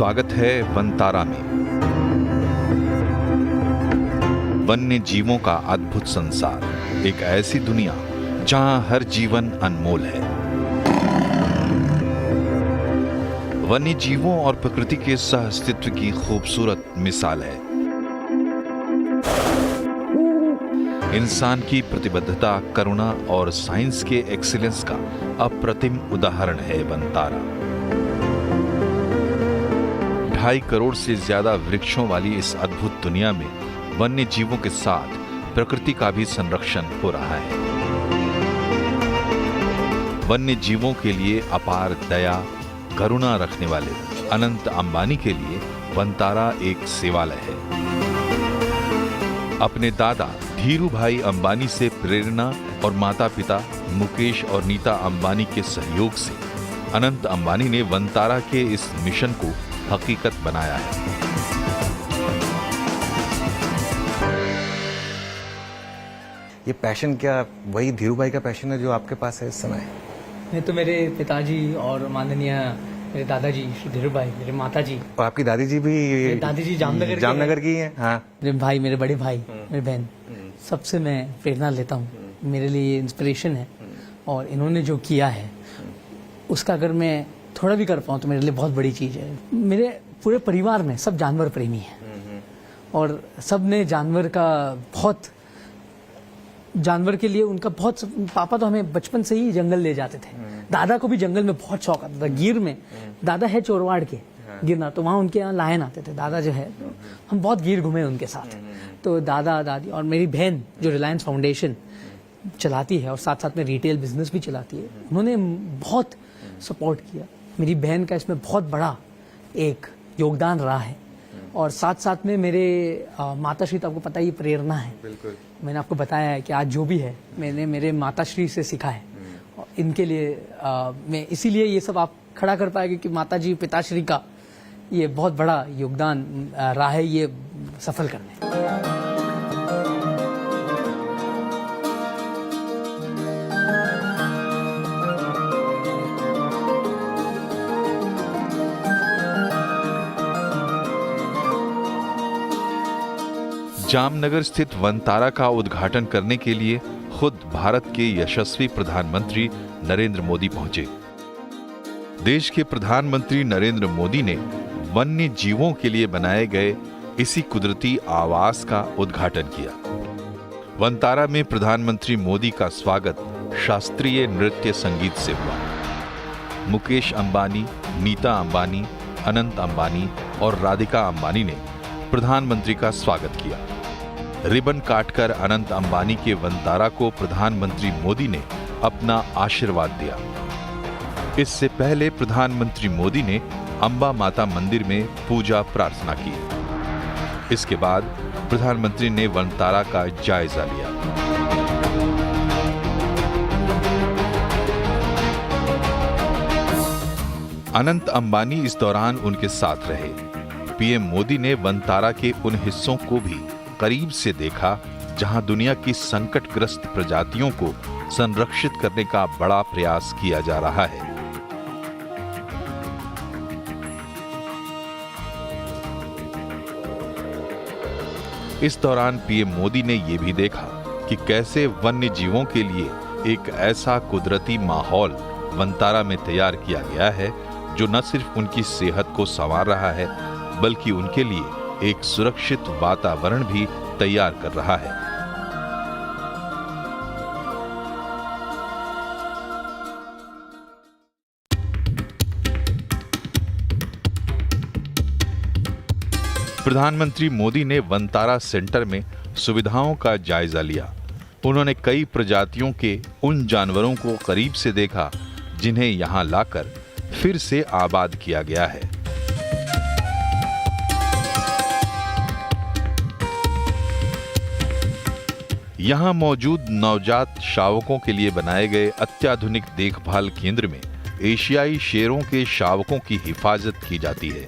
स्वागत है वनतारा में। वन्य जीवों का अद्भुत संसार, एक ऐसी दुनिया जहां हर जीवन अनमोल है। वन्य जीवों और प्रकृति के सहअस्तित्व की खूबसूरत मिसाल है। इंसान की प्रतिबद्धता, करुणा और साइंस के एक्सीलेंस का अप्रतिम उदाहरण है वनतारा। 2.5 करोड़ से ज्यादा वृक्षों वाली इस अद्भुत दुनिया में वन्य जीवों के साथ प्रकृति का भी संरक्षण हो रहा है। वन्य जीवों के लिए अपार दया, करुणा रखने वाले अनंत अंबानी के लिए वनतारा एक सेवालय है। अपने दादा धीरू भाई अंबानी से प्रेरणा और माता पिता मुकेश और नीता अंबानी के सहयोग से अनंत अंबानी ने वनतारा के इस मिशन को हकीकत बनाया है। ये पैशन क्या वही धीरू भाई का पैशन है जो आपके पास है इस समय? नहीं तो मेरे पिताजी और माननीय मेरे दादाजी श्री धीरू भाई, मेरे माताजी और आपकी दादी जी भी? दादी जी जामनगर की हैं। हाँ, मेरे भाई, मेरे बड़े भाई, मेरी बहन, सबसे मैं प्रेरणा लेता हूँ। मेरे लिए इंस्पिरेशन है और इन्होंने जो किया है उसका अगर मैं थोड़ा भी कर पाऊँ तो मेरे लिए बहुत बड़ी चीज़ है। मेरे पूरे परिवार में सब जानवर प्रेमी हैं और सब ने जानवर के लिए उनका बहुत, पापा तो हमें बचपन से ही जंगल ले जाते थे। दादा को भी जंगल में बहुत शौक आता था। गिर में दादा है चोरवाड़ के गिरना, तो वहाँ उनके यहाँ लायन आते थे। दादा जो है तो हम बहुत गिर घूमे उनके साथ। तो दादा दादी और मेरी बहन जो रिलायंस फाउंडेशन चलाती है और साथ साथ में रिटेल बिजनेस भी चलाती है, उन्होंने बहुत सपोर्ट किया। मेरी बहन का इसमें बहुत बड़ा एक योगदान रहा है और साथ साथ में मेरे माताश्री, तो आपको पता ही प्रेरणा है। बिल्कुल। मैंने आपको बताया है कि आज जो भी है मैंने मेरे माताश्री से सीखा है। और इनके लिए मैं इसीलिए ये सब आप खड़ा कर पाए क्योंकि माताजी पिताश्री का ये बहुत बड़ा योगदान रहा है ये सफल करने। जामनगर स्थित वनतारा का उद्घाटन करने के लिए खुद भारत के यशस्वी प्रधानमंत्री नरेंद्र मोदी पहुंचे। देश के प्रधानमंत्री नरेंद्र मोदी ने वन्य जीवों के लिए बनाए गए इसी कुदरती आवास का उद्घाटन किया। वनतारा में प्रधानमंत्री मोदी का स्वागत शास्त्रीय नृत्य संगीत से हुआ। मुकेश अंबानी, नीता अंबानी, अनंत अंबानी और राधिका अंबानी ने प्रधानमंत्री का स्वागत किया। रिबन काटकर अनंत अंबानी के वनतारा को प्रधानमंत्री मोदी ने अपना आशीर्वाद दिया। इससे पहले प्रधानमंत्री मोदी ने अंबा माता मंदिर में पूजा प्रार्थना की। इसके बाद प्रधानमंत्री ने वनतारा का जायजा लिया। अनंत अंबानी इस दौरान उनके साथ रहे। पीएम मोदी ने वनतारा के उन हिस्सों को भी करीब से देखा जहां दुनिया की संकटग्रस्त प्रजातियों को संरक्षित करने का बड़ा प्रयास किया जा रहा है। इस दौरान पीएम मोदी ने यह भी देखा कि कैसे वन्य जीवों के लिए एक ऐसा कुदरती माहौल वनतारा में तैयार किया गया है जो न सिर्फ उनकी सेहत को संवार रहा है बल्कि उनके लिए एक सुरक्षित वातावरण भी तैयार कर रहा है। प्रधानमंत्री मोदी ने वनतारा सेंटर में सुविधाओं का जायजा लिया। उन्होंने कई प्रजातियों के उन जानवरों को करीब से देखा जिन्हें यहां लाकर फिर से आबाद किया गया है। यहां मौजूद नवजात शावकों के लिए बनाए गए अत्याधुनिक देखभाल केंद्र में एशियाई शेरों के शावकों की हिफाजत की जाती है।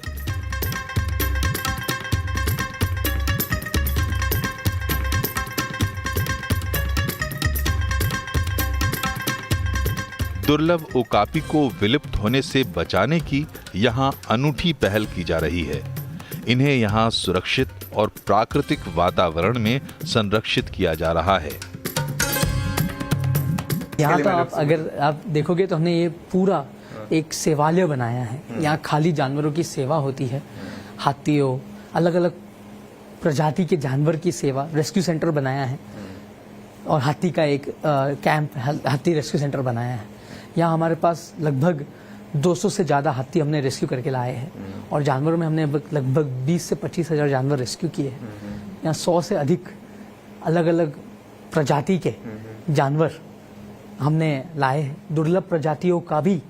दुर्लभ ओकापी को विलुप्त होने से बचाने की यहाँ अनूठी पहल की जा रही है। इन्हें यहाँ सुरक्षित और प्राकृतिक वातावरण में संरक्षित किया जा रहा है। यहाँ तो अगर आप देखोगे तो हमने ये पूरा एक सेवालय बनाया है। यहाँ खाली जानवरों की सेवा होती है, हाथियों, अलग अलग प्रजाति के जानवर की सेवा, रेस्क्यू सेंटर बनाया है और हाथी का एक कैंप, हाथी रेस्क्यू सेंटर बनाया है। यहाँ हमारे पास लगभग 200 से ज़्यादा हाथी हमने रेस्क्यू करके लाए हैं और जानवरों में हमने लगभग 20 से 25 हज़ार जानवर रेस्क्यू किए हैं। यहाँ 100 से अधिक अलग अलग प्रजाति के जानवर हमने लाए हैं। दुर्लभ प्रजातियों का भी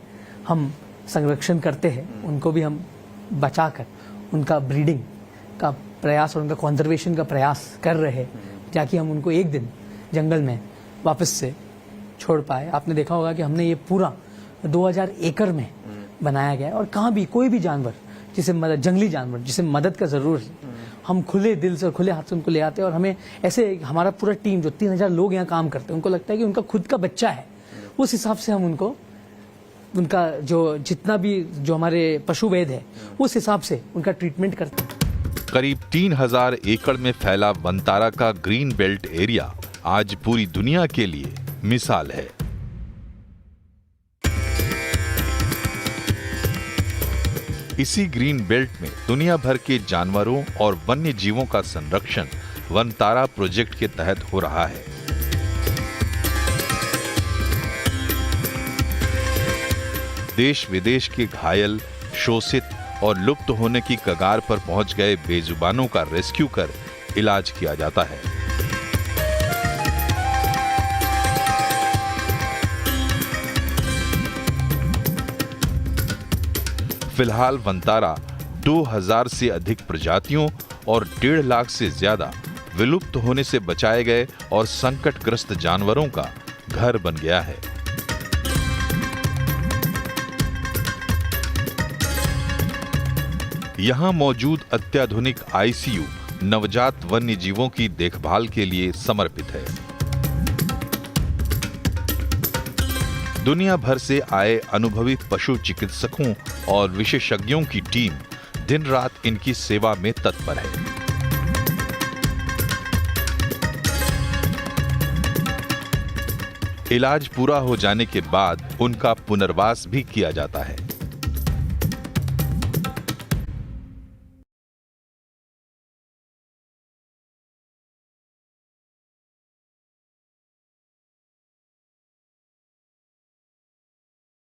हम संरक्षण करते हैं, उनको भी हम बचाकर उनका ब्रीडिंग का प्रयास और उनका कंजर्वेशन का प्रयास कर रहे हैं, ताकि हम उनको एक दिन जंगल में वापस से छोड़ पाए। आपने देखा होगा कि हमने ये पूरा 2000 एकड़ में बनाया गया है और कहाँ भी कोई भी जानवर जिसे मदद, जंगली जानवर जिसे मदद का जरूर है, हम खुले दिल से और खुले हाथ से उनको ले आते हैं। और हमें ऐसे हमारा पूरा टीम जो 3000 लोग यहाँ काम करते हैं, उनको लगता है कि उनका खुद का बच्चा है, उस हिसाब से हम उनको उनका जो जितना भी जो हमारे पशु वैद्य है उस हिसाब से उनका ट्रीटमेंट करते हैं। करीब 3000 एकड़ में फैला वनतारा का ग्रीन बेल्ट एरिया आज पूरी दुनिया के लिए मिसाल है। इसी ग्रीन बेल्ट में दुनिया भर के जानवरों और वन्य जीवों का संरक्षण वनतारा प्रोजेक्ट के तहत हो रहा है। देश विदेश के घायल, शोषित और लुप्त होने की कगार पर पहुंच गए बेजुबानों का रेस्क्यू कर इलाज किया जाता है। फिलहाल वनतारा 2000 से अधिक प्रजातियों और 1.5 लाख से ज्यादा विलुप्त होने से बचाए गए और संकटग्रस्त जानवरों का घर बन गया है। यहां मौजूद अत्याधुनिक आईसीयू नवजात वन्य जीवों की देखभाल के लिए समर्पित है। दुनिया भर से आए अनुभवी पशु चिकित्सकों और विशेषज्ञों की टीम दिन रात इनकी सेवा में तत्पर है। इलाज पूरा हो जाने के बाद उनका पुनर्वास भी किया जाता है।